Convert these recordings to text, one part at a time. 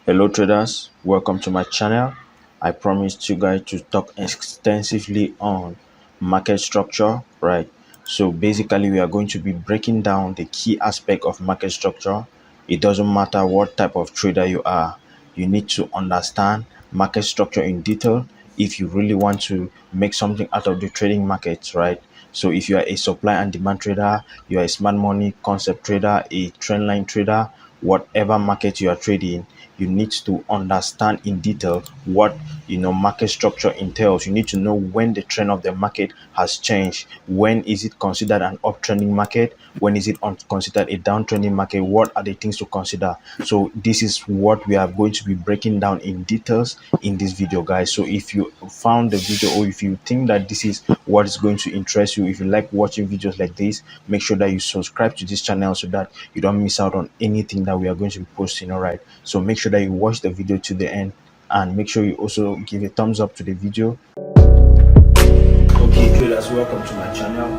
Hello traders, welcome to my channel. I promised you guys to talk extensively on market structure, right? So basically we are going to be breaking down the key aspect of market structure. It doesn't matter what type of trader you are, you need to understand market structure in detail if you really want to make something out of the trading markets, right? So if you are a supply and demand trader, you are a smart money concept trader, a trend line trader, whatever market you are trading, you need to understand in detail what market structure entails. You need to know when the trend of the market has changed. When is it considered an uptrending market? When is it considered a downtrending market? What are the things to consider? So this is what we are going to be breaking down in details in this video, guys. So if you found the video, or if you think that this is what is going to interest you, if you like watching videos like this, make sure that you subscribe to this channel so that you don't miss out on anything that we are going to be posting. All right, so make sure that you watch the video to the end, and make sure you also give a thumbs up to the video. Okay traders, welcome to my channel.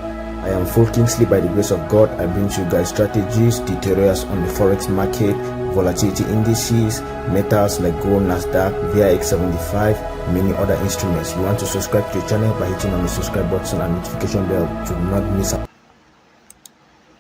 I am Full Kingsley. By the grace of God, I bring to you guys strategies, tutorials on the forex market, volatility indices, metals like gold, Nasdaq, VIX 75, many other instruments. You want to subscribe to the channel by hitting on the subscribe button and notification bell to not miss out.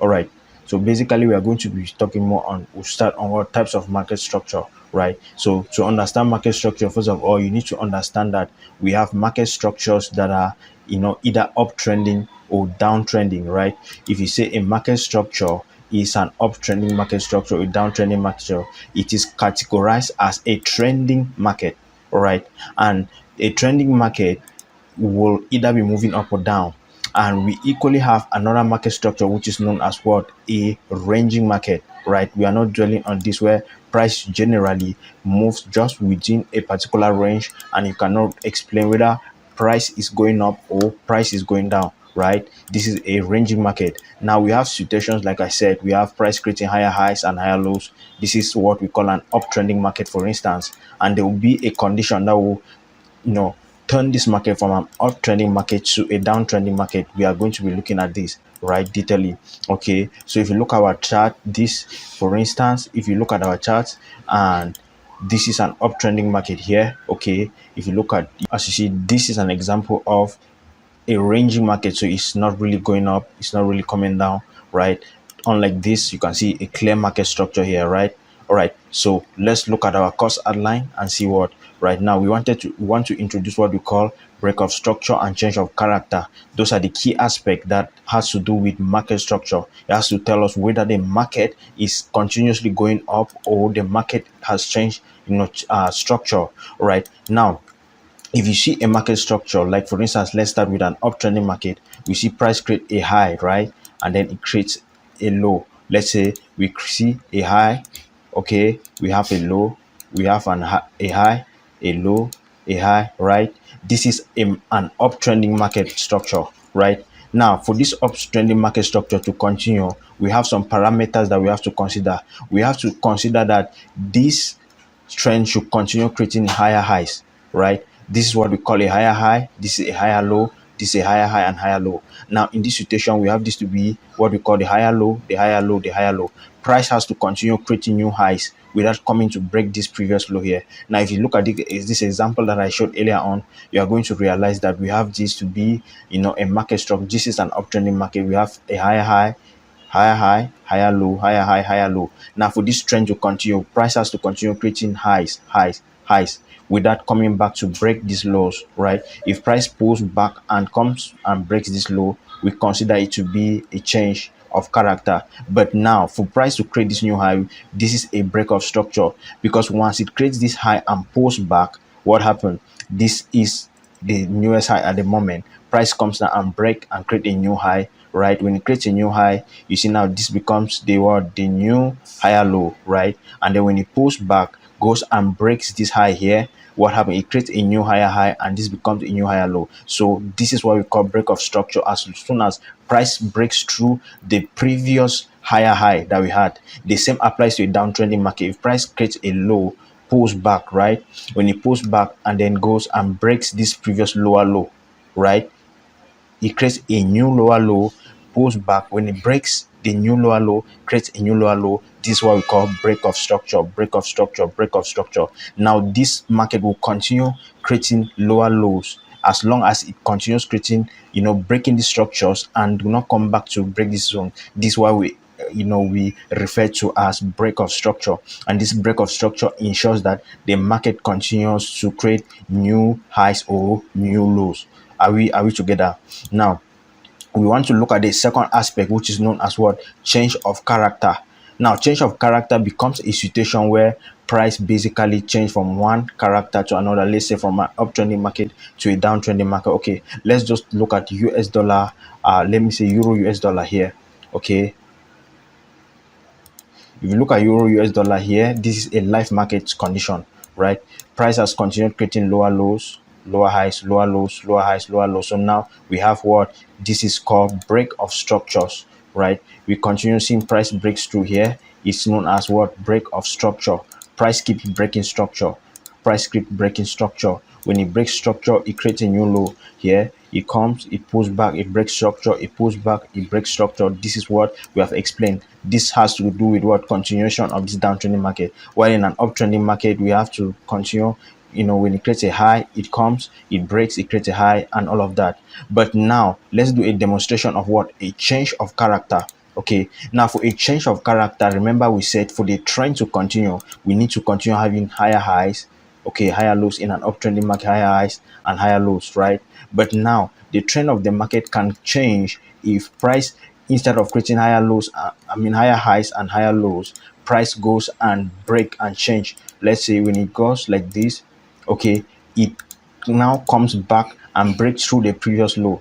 All right, so basically we are going to be talking more on, we'll start on what types of market structure, right? So to understand market structure, first of all, you need to understand that we have market structures that are either uptrending or downtrending, right? If you say a market structure is an uptrending market structure or a downtrending market structure, it is categorized as a trending market. All right, and a trending market will either be moving up or down. And we equally have another market structure which is known as what? A ranging market, right? We are not dwelling on this, where price generally moves just within a particular range and you cannot explain whether price is going up or price is going down, right? This is a ranging market. Now we have situations, like I said, we have price creating higher highs and higher lows. This is what we call an uptrending market, for instance, and there will be a condition that will turn this market from an uptrending market to a downtrending market. We are going to be looking at this right detailedly. Okay, so if you look at our chart, this, for instance, if you look at our chart, and this is an uptrending market here. Okay, if you look at, as you see, this is an example of a ranging market. So it's not really going up, it's not really coming down, right? Unlike this, you can see a clear market structure here, right? All right, so let's look at our course outline and see what. Right now we want to introduce what we call break of structure and change of character. Those are the key aspects that has to do with market structure. It has to tell us whether the market is continuously going up or the market has changed structure. All right, now if you see a market structure, like for instance, let's start with an uptrending market. We see price create a high, right? And then it creates a low. Let's say we see a high. Okay, we have a low, we have a high, a low, a high, right? This is an uptrending market structure, right? Now for this uptrending market structure to continue, we have some parameters that we have to consider. We have to consider that this trend should continue creating higher highs, right? This is what we call a higher high, this is a higher low, this is a higher high and higher low. Now in this situation, we have this to be what we call the higher low, the higher low, the higher low. Price has to continue creating new highs without coming to break this previous low here. Now if you look at this example that I showed earlier on, you are going to realize that we have this to be a market structure. This is an uptrending market. We have a higher high, higher high, higher low, higher high, higher low. Now for this trend to continue, price has to continue creating highs without coming back to break these lows, right? If price pulls back and comes and breaks this low, we consider it to be a change of character. But now for price to create this new high, this is a break of structure, because once it creates this high and pulls back, what happened? This is the newest high at the moment. Price comes down and break and create a new high, right? When it creates a new high, you see now this becomes the new higher low, right? And then when it pulls back, goes and breaks this high here, what happened? It creates a new higher high and this becomes a new higher low. So this is what we call break of structure. As soon as price breaks through the previous higher high that we had, the same applies to a downtrending market. If price creates a low, pulls back, right? When it pulls back and then goes and breaks this previous lower low, right, it creates a new lower low, pulls back. When it breaks the new lower low, create a new lower low. This is what we call break of structure, break of structure, break of structure. Now this market will continue creating lower lows as long as it continues creating, breaking the structures and do not come back to break this zone. This is why we refer to as break of structure, and this break of structure ensures that the market continues to create new highs or new lows. Are we together? Now we want to look at the second aspect, which is known as what? Change of character. Now change of character becomes a situation where price basically change from one character to another. Let's say from an uptrending market to a downtrending market. Okay, let's just look at US dollar. Let me say euro US dollar here. Okay, if you look at euro US dollar here, this is a live market condition, right? Price has continued creating lower lows, lower highs, lower lows, lower highs, lower lows. So now we have what this is called break of structures, right? We continue seeing price breaks through here. It's known as what? Break of structure. Price keeps breaking structure. Price keep breaking structure. When it breaks structure, it creates a new low here. It comes, it pulls back, it breaks structure, it pulls back, it breaks structure. This is what we have explained. This has to do with what? Continuation of this downtrending market. While in an uptrending market, we have to continue. When it creates a high, it comes, it breaks, it creates a high, and all of that. But now let's do a demonstration of what? A change of character. Okay, now for a change of character, remember we said for the trend to continue, we need to continue having higher highs, okay, higher lows in an uptrending market, higher highs and higher lows, right? But now the trend of the market can change if price, instead of creating higher lows, higher highs and higher lows, price goes and break and change. Let's say when it goes like this, okay, it now comes back and breaks through the previous low,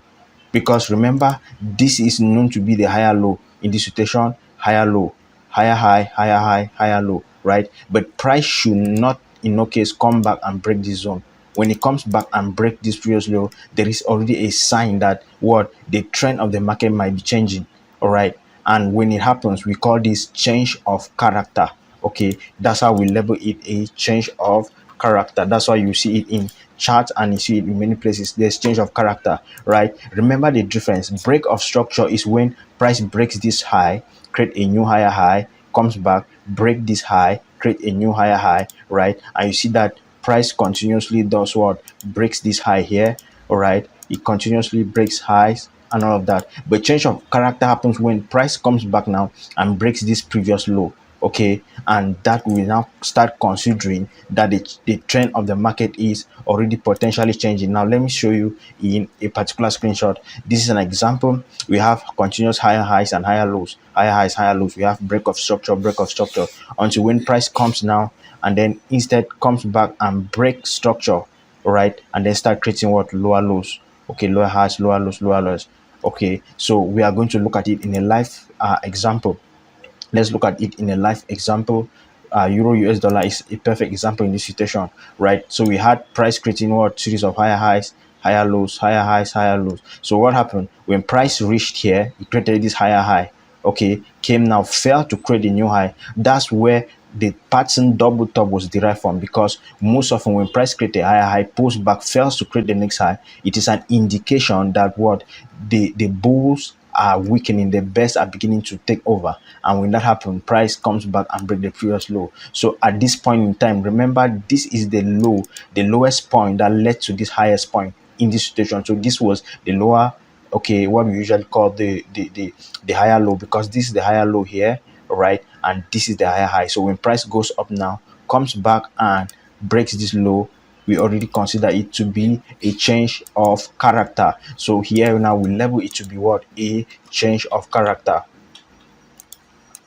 because remember this is known to be the higher low. In this situation, higher low, higher high, higher high, higher low, right? But price should not in no case come back and break this zone. When it comes back and break this previous low, there is already a sign that what? The trend of the market might be changing. All right, and when it happens, we call this change of character. Okay, that's how we label it, a change of character. That's why you see it in charts and you see it in many places. There's change of character, right? Remember the difference. Break of structure is when price breaks this high, create a new higher high, comes back, break this high, create a new higher high, right? And you see that price continuously does what? Breaks this high here. All right, it continuously breaks highs and all of that. But change of character happens when price comes back now and breaks this previous low. Okay, and that will now start considering that the trend of the market is already potentially changing. Now let me show you in a particular screenshot. This is an example. We have continuous higher highs and higher lows, higher highs, higher lows. We have break of structure until when price comes now and then instead comes back and break structure, all right, and then start creating what? Lower lows. Okay, lower highs, lower lows, lower lows. Okay, so we are going to look at it in a live example. Let's look at it in a live example. Euro US dollar is a perfect example in this situation, right? So we had price creating what? Series of higher highs, higher lows, higher highs, higher lows. So what happened when price reached here? It created this higher high. Okay, came now, fell to create a new high. That's where the pattern double top was derived from, because most often when price create a higher high, pulls back, fails to create the next high, it is an indication that what? The bulls are weakening, the bears are beginning to take over, and when that happens, price comes back and break the previous low. So at this point in time, remember this is the low, the lowest point that led to this highest point in this situation. So this was the lower, okay, what we usually call the higher low, because this is the higher low here, right, and this is the higher high. So when price goes up now, comes back and breaks this low, we already consider it to be a change of character. So here now we label it to be what? A change of character.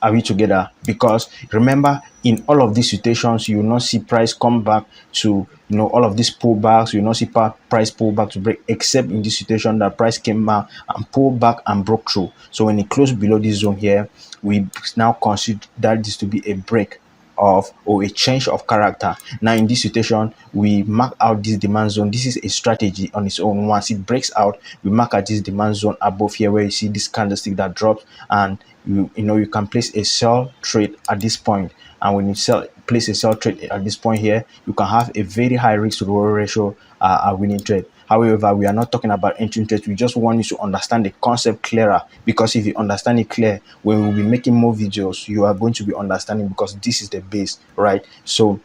Are we together? Because remember, in all of these situations, you will not see price come back to, all of these pullbacks. You will not see price pull back to break, except in this situation that price came back and pulled back and broke through. So when it closed below this zone here, we now consider this to be a break of, or a change of character. Now in this situation, we mark out this demand zone. This is a strategy on its own. Once it breaks out, we mark out this demand zone above here, where you see this candlestick that drops, and you can place a sell trade at this point. And when you place a sell trade at this point here, you can have a very high risk to reward ratio winning trade. However, we are not talking about entering trades. We just want you to understand the concept clearer, because if you understand it clear, when we'll be making more videos, you are going to be understanding, because this is the base, right? So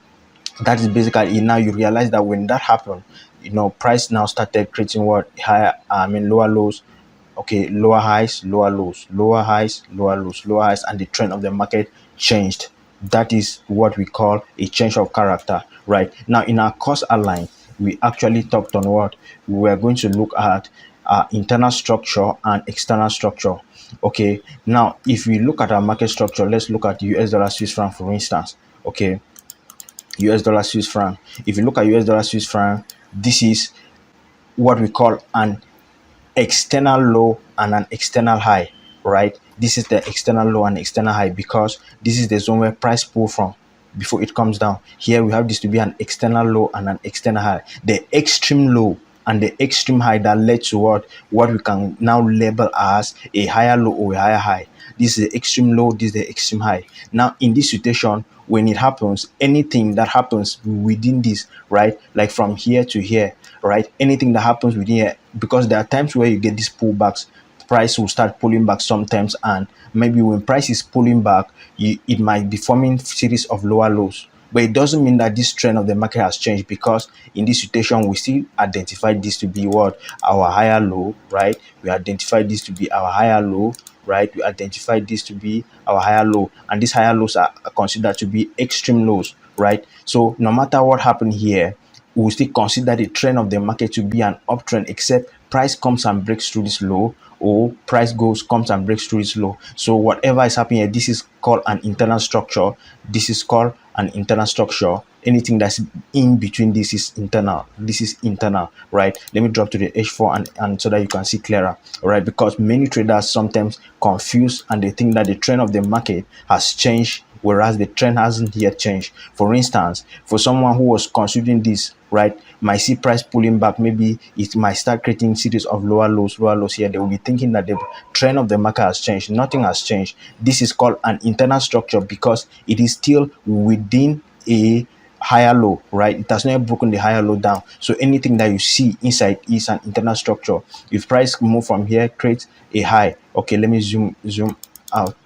that is basically it. Now you realize that when that happened, price now started creating what higher, lower lows, okay, lower highs, lower lows, lower highs, lower lows, lower highs, and the trend of the market changed. That is what we call a change of character, right? Now in our course outline, we actually talked on what we were going to look at, internal structure and external structure. Okay, now if we look at our market structure, let's look at US dollar Swiss franc, for instance. Okay, US dollar Swiss franc. If you look at US dollar Swiss franc, this is what we call an external low and an external high, right? This is the external low and external high, because this is the zone where price pull from before it comes down. Here we have this to be an external low and an external high. The extreme low and the extreme high that led to what we can now label as a higher low or a higher high. This is the extreme low, this is the extreme high. Now in this situation, when it happens, anything that happens within this, right, like from here to here, right, anything that happens within here, because there are times where you get these pullbacks, price will start pulling back sometimes, and maybe when price is pulling back, it might be forming series of lower lows. But it doesn't mean that this trend of the market has changed, because in this situation we still identify this to be what our higher low, right? We identify this to be our higher low, right? We identify this to be our higher low, and these higher lows are considered to be extreme lows, right? So no matter what happened here, we will still consider the trend of the market to be an uptrend, except price comes and breaks through this low, or price comes and breaks through this low. So whatever is happening here, this is called an internal structure. This is called an internal structure. Anything that's in between this is internal. This is internal, right? Let me drop to the H4 and so that you can see clearer, right? Because many traders sometimes confuse and they think that the trend of the market has changed, whereas the trend hasn't yet changed. For instance, for someone who was considering this, right, might see price pulling back, maybe it might start creating series of lower lows here. They will be thinking that the trend of the market has changed. Nothing has changed. This is called an internal structure, because it is still within a higher low, right? It has not broken the higher low down. So anything that you see inside is an internal structure. If price move from here, creates a high. Okay, let me zoom out.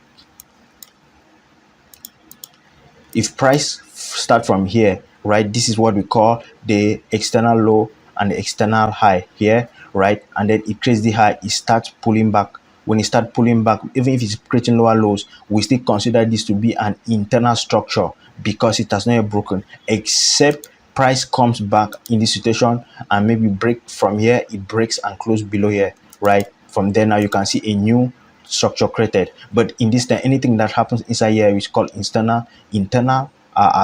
If price start from here, right, this is what we call the external low and the external high here, right? And then it creates the high, it starts pulling back. When it starts pulling back, even if it's creating lower lows, we still consider this to be an internal structure, because it has not yet broken, except price comes back in this situation and maybe break from here, it breaks and close below here, right? From there, now you can see a new structure created. But in this time, anything that happens inside here is called internal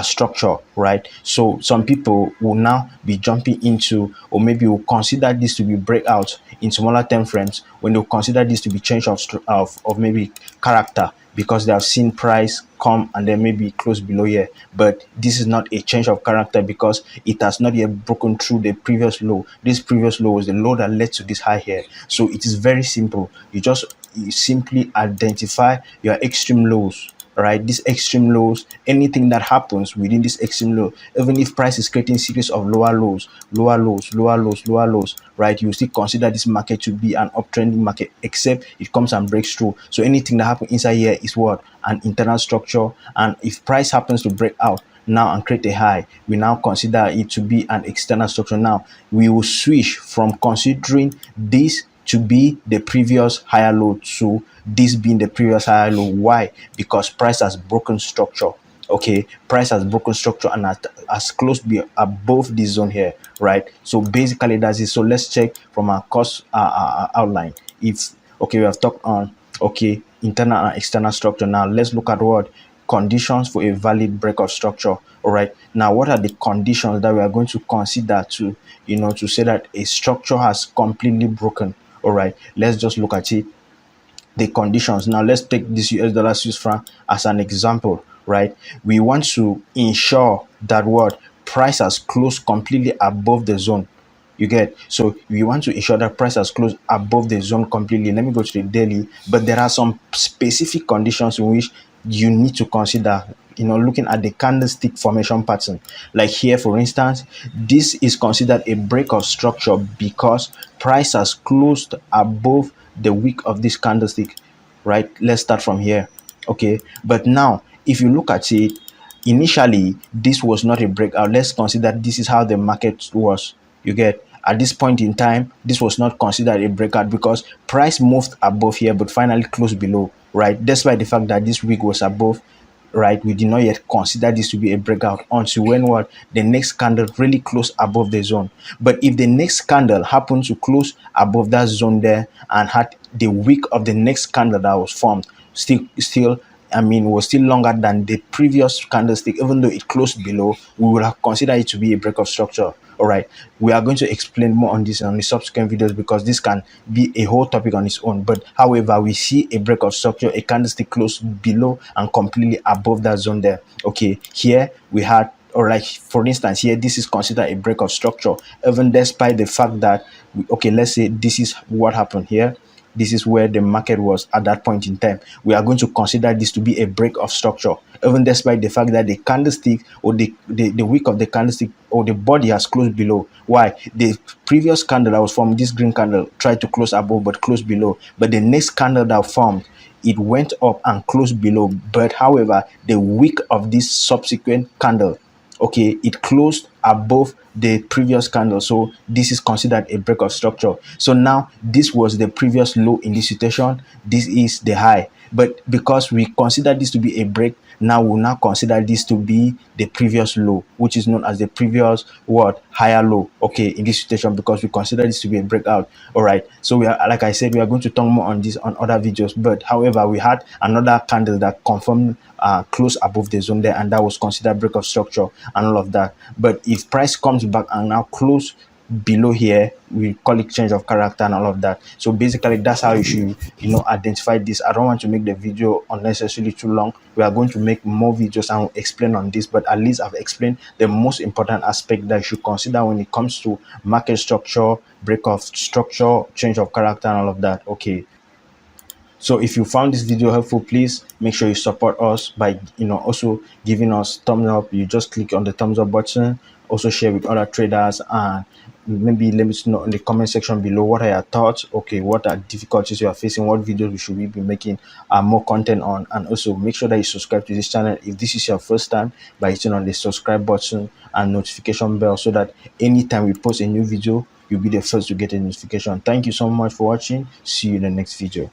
structure, right? So some people will now be jumping into, or maybe will consider this to be breakout in smaller time frames, when they'll consider this to be change of maybe character, because they have seen price come and then maybe close below here. But this is not a change of character, because it has not yet broken through the previous low. This previous low was the low that led to this high here. So it is very simple. You simply identify your extreme lows, right? These extreme lows, anything that happens within this extreme low, even if price is creating series of lower lows, right, you still consider this market to be an uptrending market, except it comes and breaks through. So anything that happens inside here is what an internal structure. And if price happens to break out now and create a high, we now consider it to be an external structure. Now we will switch from considering this to be the previous higher low to this being the previous higher low. Why? Because price has broken structure. Okay, price has broken structure and has closed be above this zone here, right? So basically that's it. So let's check from our course outline. It's okay, we have talked on internal and external structure. Now let's look at what conditions for a valid break of structure. All right, now what are the conditions that we are going to consider to to say that a structure has completely broken? All right, let's just look at it, the conditions. Now let's take this US dollar Swiss franc as an example, right? We want to ensure that what price has closed completely above the zone. You get? So we want to ensure that price has closed above the zone completely. Let me go to the daily, but there are some specific conditions in which you need to consider, looking at the candlestick formation pattern. Like here, for instance, this is considered a break of structure because price has closed above the wick of this candlestick, right? Let's start from here. Okay, but now if you look at it, initially this was not a breakout. Let's consider this is how the market was. You get, at this point in time, this was not considered a breakout because price moved above here but finally closed below, right? Despite the fact that this week was above, right, we did not yet consider this to be a breakout until when what the next candle really closed above the zone. But if the next candle happened to close above that zone there and had the wick of the next candle that was formed still was still longer than the previous candlestick, even though it closed below, we would have considered it to be a break of structure. All right, we are going to explain more on this on the subsequent videos because this can be a whole topic on its own. But however, we see a break of structure, a candlestick closed below and completely above that zone there. Okay, here we had, or like for instance here, this is considered a break of structure even despite the fact that okay, let's say this is what happened here. This is where the market was at that point in time. We are going to consider this to be a break of structure, even despite the fact that the candlestick or the wick of the candlestick or the body has closed below. Why? The previous candle that was formed, this green candle, tried to close above but closed below. But the next candle that formed, it went up and closed below. But however, the wick of this subsequent candle, okay, it closed above the previous candle, so this is considered a break of structure. So now this was the previous low in this situation, this is the high, but because we consider this to be a break, now we'll now consider this to be the previous low, which is known as the previous what higher low, okay, in this situation, because we consider this to be a breakout. All right, so we are, like I said, we are going to talk more on this on other videos, but however, we had another candle that confirmed close above the zone there, and that was considered break of structure and all of that. But if price comes back and now close below here, we call it change of character and all of that. So basically that's how you should identify this. I don't want to make the video unnecessarily too long. We are going to make more videos and explain on this, but at least I've explained the most important aspect that you should consider when it comes to market structure, break of structure, change of character and all of that. Okay, so if you found this video helpful, please make sure you support us by also giving us thumbs up. You just click on the thumbs up button, also share with other traders, and maybe let me know in the comment section below what are your thoughts. Okay, what are difficulties you are facing, what videos we should be making more content on, and also make sure that you subscribe to this channel if this is your first time by hitting on the subscribe button and notification bell so that anytime we post a new video, you'll be the first to get a notification. Thank you so much for watching. See you in the next video.